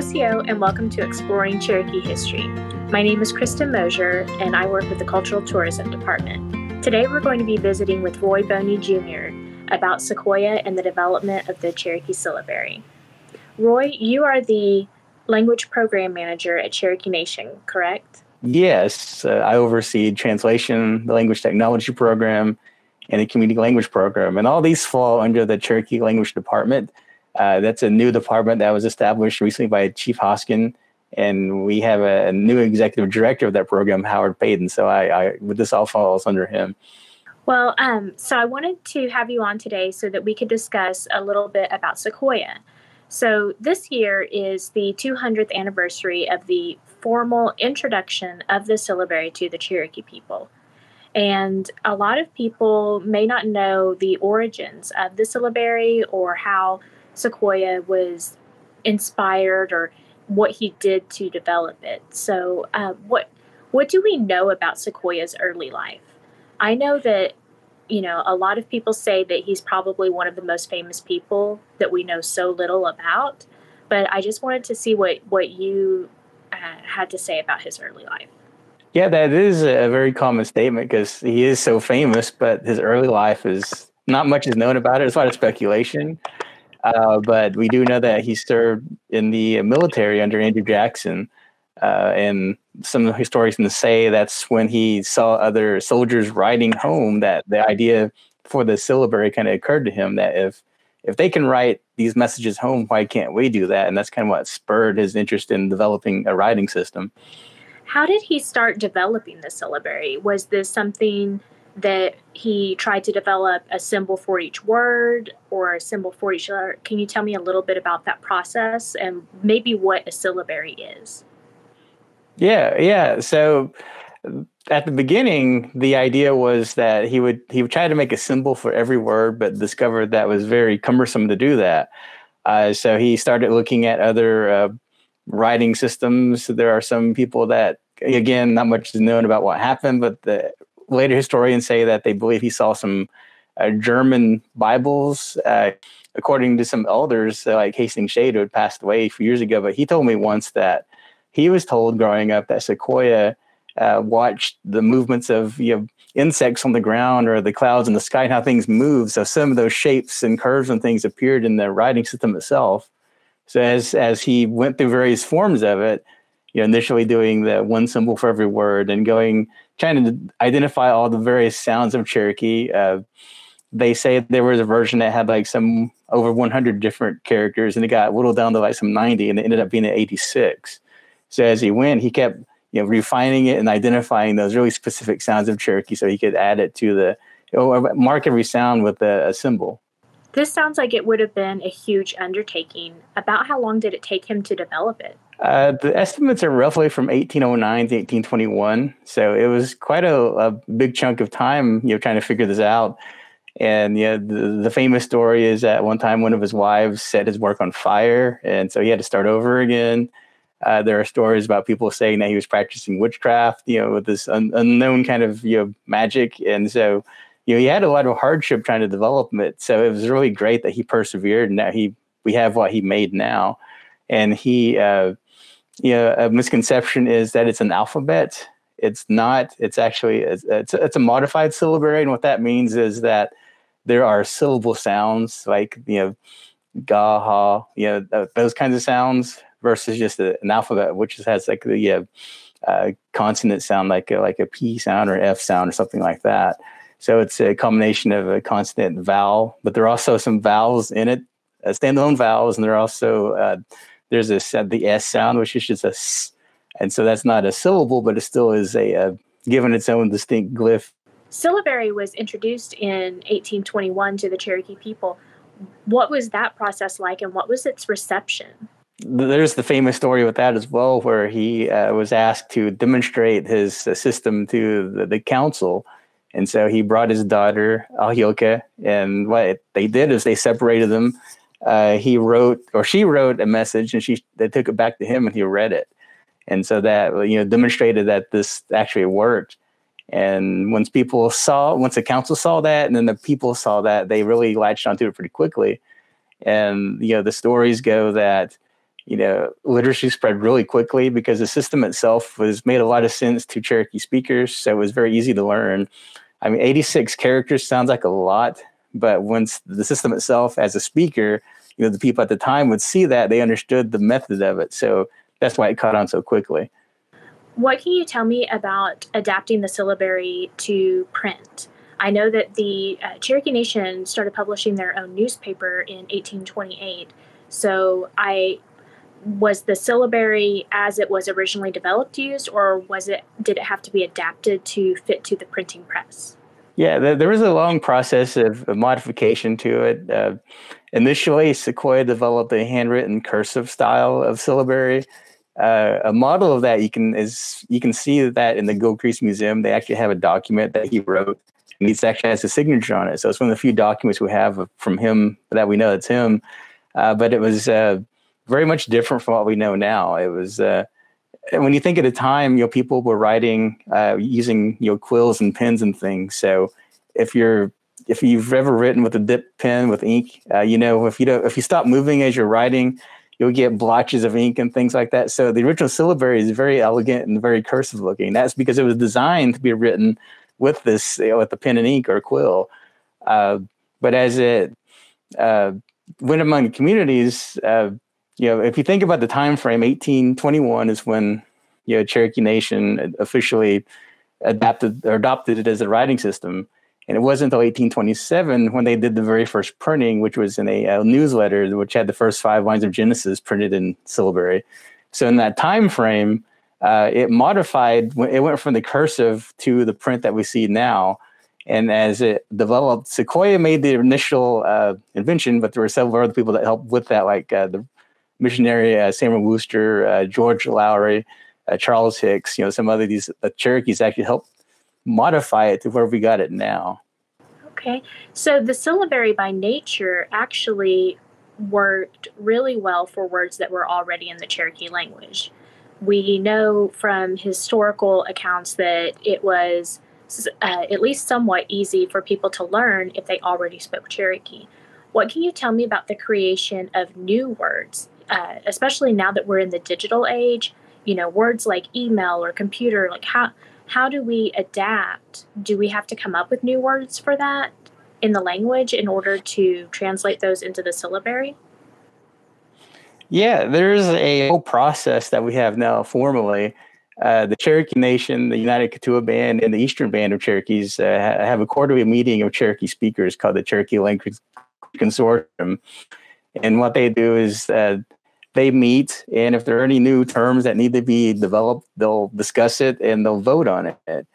Inicio, and welcome to Exploring Cherokee History. My name is Kristen Mosier, and I work with the Cultural Tourism Department. Today we're going to be visiting with Roy Boney Jr. about Sequoyah and the development of the Cherokee Syllabary. Roy, you are the Language Program Manager at Cherokee Nation, correct? Yes, I oversee translation, the language technology program, and the community language program. And all these fall under the Cherokee Language Department. That's a new department that was established recently by Chief Hoskin. And we have a new executive director of that program, Howard Payton. So this all falls under him. Well, so I wanted to have you on today so that we could discuss a little bit about Sequoyah. So this year is the 200th anniversary of the formal introduction of the syllabary to the Cherokee people. And a lot of people may not know the origins of the syllabary or how Sequoyah was inspired or what he did to develop it. So what do we know about Sequoyah's early life? I know that, a lot of people say that he's probably one of the most famous people that we know so little about, but I just wanted to see what you had to say about his early life. Yeah, that is a very common statement because he is so famous, but his early life is not much is known about it. It's a lot of speculation. But we do know that he served in the military under Andrew Jackson. And some historians say that's when he saw other soldiers riding home that the idea for the syllabary kind of occurred to him that if they can write these messages home, why can't we do that? And that's kind of what spurred his interest in developing a writing system. How did he start developing the syllabary? Was this something that he tried to develop a symbol for each word or a symbol for each letter? Can you tell me a little bit about that process and maybe what a syllabary is? Yeah. So at the beginning, the idea was that he would try to make a symbol for every word, but discovered that was very cumbersome to do that. So he started looking at other writing systems. There are some people that, again, not much is known about what happened, but the later historians say that they believe he saw some German Bibles, according to some elders, like Hastings Shade, who had passed away a few years ago. But he told me once that he was told growing up that Sequoyah watched the movements of insects on the ground or the clouds in the sky and how things move. So some of those shapes and curves and things appeared in the writing system itself. So as he went through various forms of it, initially doing the one symbol for every word and trying to identify all the various sounds of Cherokee. They say there was a version that had like some over 100 different characters, and it got whittled down to like some 90, and it ended up being at 86. So as he went, he kept refining it and identifying those really specific sounds of Cherokee, so he could add it to mark every sound with a symbol. This sounds like it would have been a huge undertaking. About how long did it take him to develop it? The estimates are roughly from 1809 to 1821. So it was quite a big chunk of time, trying to figure this out. And the famous story is that one time one of his wives set his work on fire, and so he had to start over again. There are stories about people saying that he was practicing witchcraft, with this unknown kind of magic, and so he had a lot of hardship trying to develop it. So it was really great that he persevered, and that we have what he made now. And a misconception is that it's an alphabet. It's not. It's actually it's a modified syllabary, and what that means is that there are syllable sounds like ga, ha, those kinds of sounds versus just an alphabet, which has like the consonant sound, like a P sound or F sound or something like that. So it's a combination of a consonant and vowel, but there are also some vowels in it, standalone vowels, and there are also there's the S sound, which is just a S, and so that's not a syllable, but it still is given its own distinct glyph. Syllabary was introduced in 1821 to the Cherokee people. What was that process like, and what was its reception? There's the famous story with that as well, where he was asked to demonstrate his system to the council. And so he brought his daughter, Ahioka, and what they did is they separated them. She wrote a message, and they took it back to him, and he read it. And so that demonstrated that this actually worked. And once the council saw that, and then the people saw that, they really latched onto it pretty quickly. And the stories go that literacy spread really quickly because the system itself made a lot of sense to Cherokee speakers. So it was very easy to learn. I mean, 86 characters sounds like a lot, but once the system itself as a speaker, the people at the time would see that, they understood the method of it. So that's why it caught on so quickly. What can you tell me about adapting the syllabary to print? I know that the Cherokee Nation started publishing their own newspaper in 1828. So was the syllabary as it was originally developed used, or did it have to be adapted to fit to the printing press? Yeah, there was a long process of modification to it. Initially, Sequoyah developed a handwritten cursive style of syllabary. A model of that you can see that in the Gilcrease Museum. They actually have a document that he wrote, and it actually has a signature on it. So it's one of the few documents we have from him that we know it's him. But it was very much different from what we know now. It was when you think at the time, people were writing using quills and pens and things. So if you've ever written with a dip pen with ink, if you stop moving as you're writing, you'll get blotches of ink and things like that. So the original syllabary is very elegant and very cursive looking. That's because it was designed to be written with this, with the pen and ink or quill. But as it went among the communities, if you think about the time frame, 1821 is when Cherokee Nation officially adopted it as a writing system. And it wasn't until 1827 when they did the very first printing, which was in a newsletter, which had the first 5 lines of Genesis printed in syllabary. So in that time frame, it modified. It went from the cursive to the print that we see now. And as it developed, Sequoyah made the initial invention, but there were several other people that helped with that, like the missionary Samuel Wooster, George Lowry, Charles Hicks. Some other these Cherokees actually helped modify it to where we got it now. Okay, so the syllabary by nature actually worked really well for words that were already in the Cherokee language. We know from historical accounts that it was at least somewhat easy for people to learn if they already spoke Cherokee. What can you tell me about the creation of new words, especially now that we're in the digital age? Words like email or computer, like how do we adapt? Do we have to come up with new words for that in the language in order to translate those into the syllabary? Yeah, there's a whole process that we have now formally. The Cherokee Nation, the United Kituah Band, and the Eastern Band of Cherokees have a quarterly meeting of Cherokee speakers called the Cherokee Language Consortium. And what they do is they meet, and if there are any new terms that need to be developed, they'll discuss it and they'll vote on it.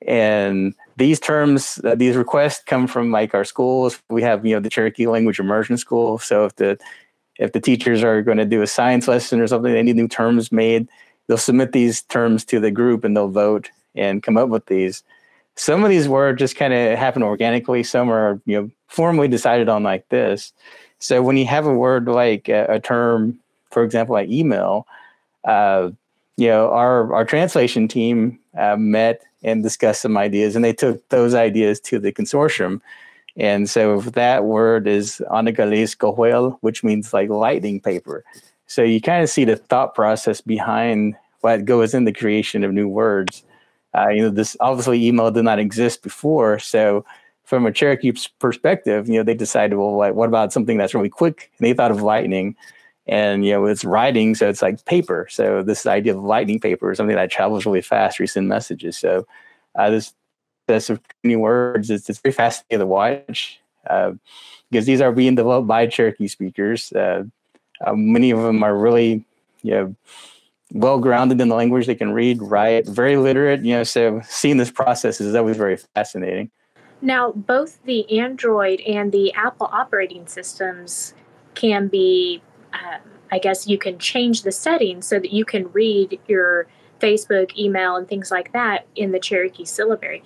And these terms, these requests come from like our schools. We have, the Cherokee Language Immersion School. So if the teachers are going to do a science lesson or something, they need new terms made, they'll submit these terms to the group and they'll vote and come up with these. Some of these words just kind of happen organically. Some are, formally decided on like this. So when you have a word like a term, for example, like email, our translation team met and discussed some ideas, and they took those ideas to the consortium. And so that word is Anagalis Gohuel, which means like lightning paper. So you kind of see the thought process behind what goes in the creation of new words. This obviously email did not exist before. So from a Cherokee perspective, they decided, well, like, what about something that's really quick? And they thought of lightning. And, it's writing, so it's like paper. So this idea of lightning paper is something that travels really fast to send messages. So this of new words, it's very fascinating to watch because these are being developed by Cherokee speakers. Many of them are really, well-grounded in the language. They can read, write, very literate, so seeing this process is always very fascinating. Now, both the Android and the Apple operating systems can be I guess you can change the settings so that you can read your Facebook, email, and things like that in the Cherokee syllabary.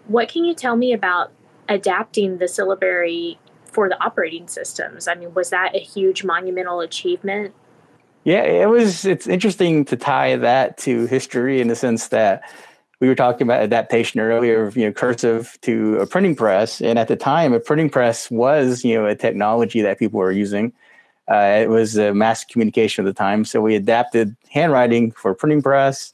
What can you tell me about adapting the syllabary for the operating systems? I mean, was that a huge monumental achievement? Yeah, it's interesting to tie that to history in the sense that we were talking about adaptation earlier of, cursive to a printing press. And at the time, a printing press was, a technology that people were using. It was mass communication at the time. So we adapted handwriting for printing press.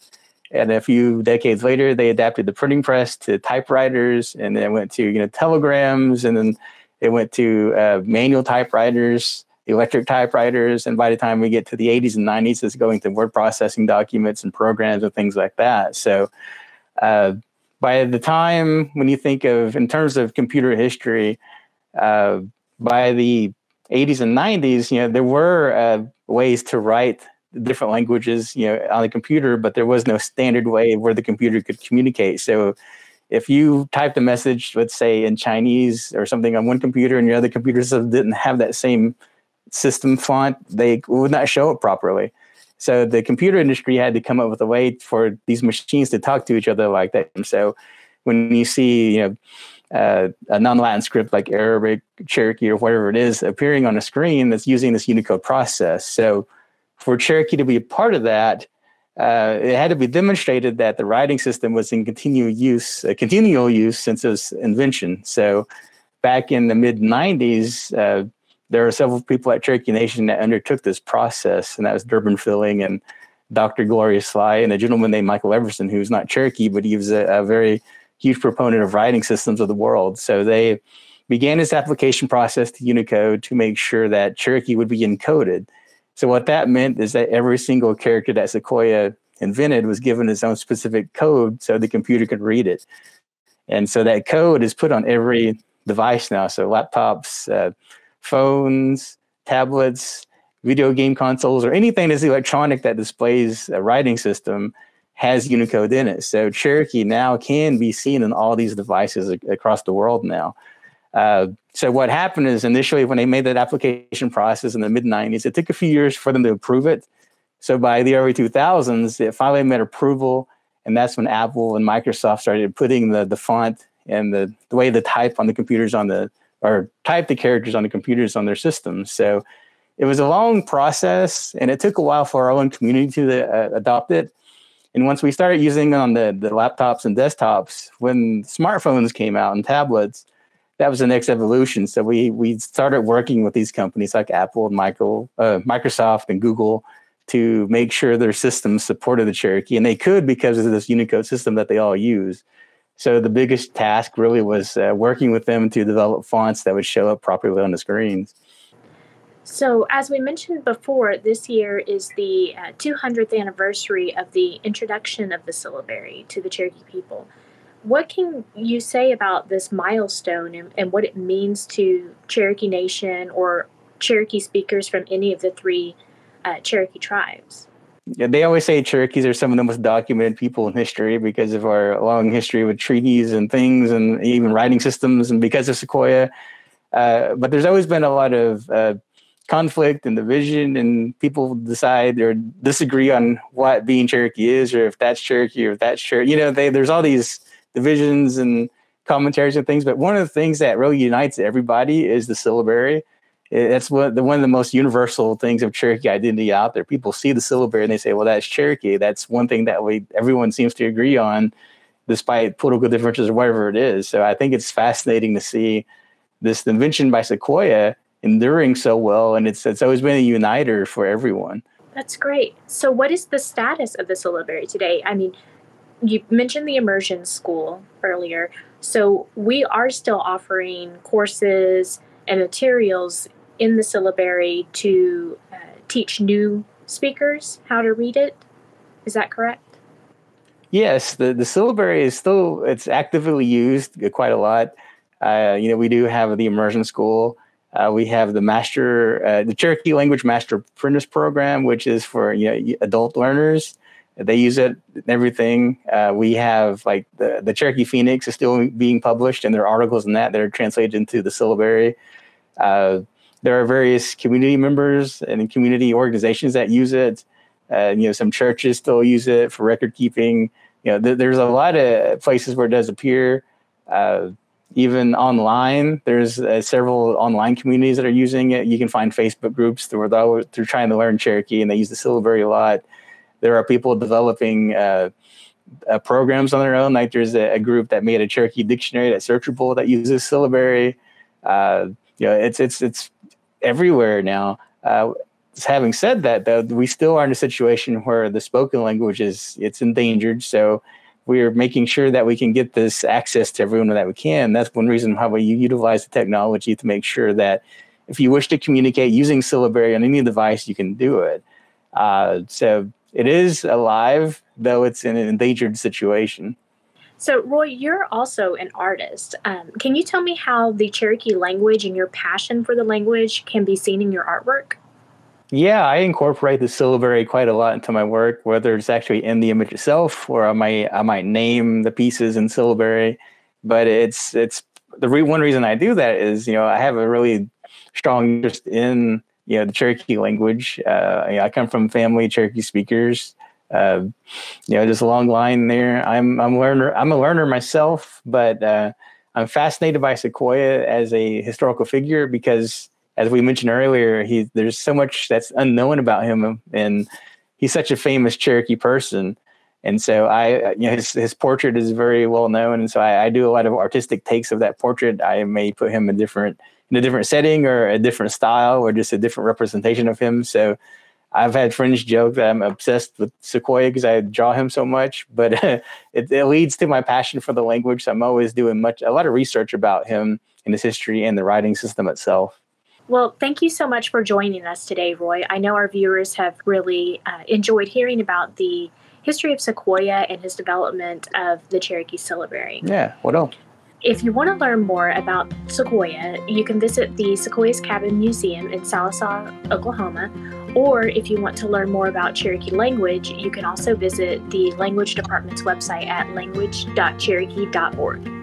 And a few decades later, they adapted the printing press to typewriters, and then it went to telegrams, and then it went to manual typewriters, electric typewriters, and by the time we get to the 80s and 90s, it's going to word processing documents and programs and things like that. So by the time, when you think of, in terms of computer history, by the 80s and 90s, there were ways to write different languages, on the computer, but there was no standard way where the computer could communicate. So if you typed a message, let's say in Chinese or something on one computer and your other computer system didn't have that same system font, they would not show it properly. So the computer industry had to come up with a way for these machines to talk to each other like that. And so when you see, a non-Latin script like Arabic, Cherokee, or whatever it is appearing on a screen that's using this Unicode process. So for Cherokee to be a part of that, it had to be demonstrated that the writing system was in continual use since its invention. So back in the mid-90s, there are several people at Cherokee Nation that undertook this process, and that was Durbin Filling and Dr. Gloria Sly and a gentleman named Michael Everson, who's not Cherokee, but he was a very huge proponent of writing systems of the world. So they began this application process to Unicode to make sure that Cherokee would be encoded. So what that meant is that every single character that Sequoyah invented was given its own specific code so the computer could read it. And so that code is put on every device now. So laptops, phones, tablets, video game consoles, or anything that's electronic that displays a writing system has Unicode in it. So Cherokee now can be seen in all these devices across the world now. So what happened is initially when they made that application process in the mid-90s, it took a few years for them to approve it. So by the early 2000s, it finally met approval. And that's when Apple and Microsoft started putting the font and the way to type on the computers or type the characters on the computers on their systems. So it was a long process, and it took a while for our own community to adopt it. And once we started using it on the laptops and desktops, when smartphones came out and tablets, that was the next evolution. So we started working with these companies like Apple and Microsoft and Google to make sure their systems supported the Cherokee, and they could because of this Unicode system that they all use. So the biggest task really was working with them to develop fonts that would show up properly on the screens. So as we mentioned before, this year is the 200th anniversary of the introduction of the syllabary to the Cherokee people. What can you say about this milestone and what it means to Cherokee Nation or Cherokee speakers from any of the three Cherokee tribes? Yeah, they always say Cherokees are some of the most documented people in history because of our long history with treaties and things and even writing systems and because of Sequoyah. But there's always been a lot of conflict and division, and people decide or disagree on what being Cherokee is, or if that's Cherokee or if that's Cherokee. There's all these divisions and commentaries and things, but one of the things that really unites everybody is the syllabary. That's one of the most universal things of Cherokee identity out there. People see the syllabary and they say, well, that's Cherokee. That's one thing that everyone seems to agree on, despite political differences or whatever it is. So I think it's fascinating to see this invention by Sequoyah enduring so well, and it's always been a uniter for everyone. That's great. So what is the status of the syllabary today? I mean, you mentioned the immersion school earlier. So we are still offering courses and materials in the syllabary to teach new speakers how to read it. Is that correct? Yes, the syllabary is it's actively used quite a lot. We do have the immersion school. We have the Cherokee Language Master Apprentice Program, which is for adult learners. They use it in everything. We have like the Cherokee Phoenix is still being published, and there are articles in that are translated into the syllabary. There are various community members and community organizations that use it. Some churches still use it for record keeping. There's a lot of places where it does appear. Even online, there's several online communities that are using it. You can find Facebook groups where they're trying to learn Cherokee, and they use the syllabary a lot. There are people developing programs on their own. Like there's a group that made a Cherokee dictionary that's searchable that uses syllabary. It's everywhere now. Having said that, though, we still are in a situation where the spoken language it's endangered. So we're making sure that we can get this access to everyone that we can. That's one reason how we utilize the technology to make sure that if you wish to communicate using Syllabary on any device, you can do it. So it is alive, though it's in an endangered situation. So, Roy, you're also an artist. Can you tell me how the Cherokee language and your passion for the language can be seen in your artwork? Yeah, I incorporate the syllabary quite a lot into my work, whether it's actually in the image itself or I might name the pieces in syllabary. But it's one reason I do that is, I have a really strong interest in the Cherokee language. I come from family Cherokee speakers. Just a long line there. I'm a learner myself, but I'm fascinated by Sequoyah as a historical figure because, as we mentioned earlier, there's so much that's unknown about him, and he's such a famous Cherokee person. And so his portrait is very well known, and so I do a lot of artistic takes of that portrait. I may put him in a different setting or a different style or just a different representation of him. So I've had friends joke that I'm obsessed with Sequoyah because I draw him so much, but it leads to my passion for the language. So I'm always doing a lot of research about him and his history and the writing system itself. Well, thank you so much for joining us today, Roy. I know our viewers have really enjoyed hearing about the history of Sequoyah and his development of the Cherokee Syllabary. Yeah, what else? If you want to learn more about Sequoyah, you can visit the Sequoyah's Cabin Museum in Sallisaw, Oklahoma. Or if you want to learn more about Cherokee language, you can also visit the Language Department's website at language.cherokee.org.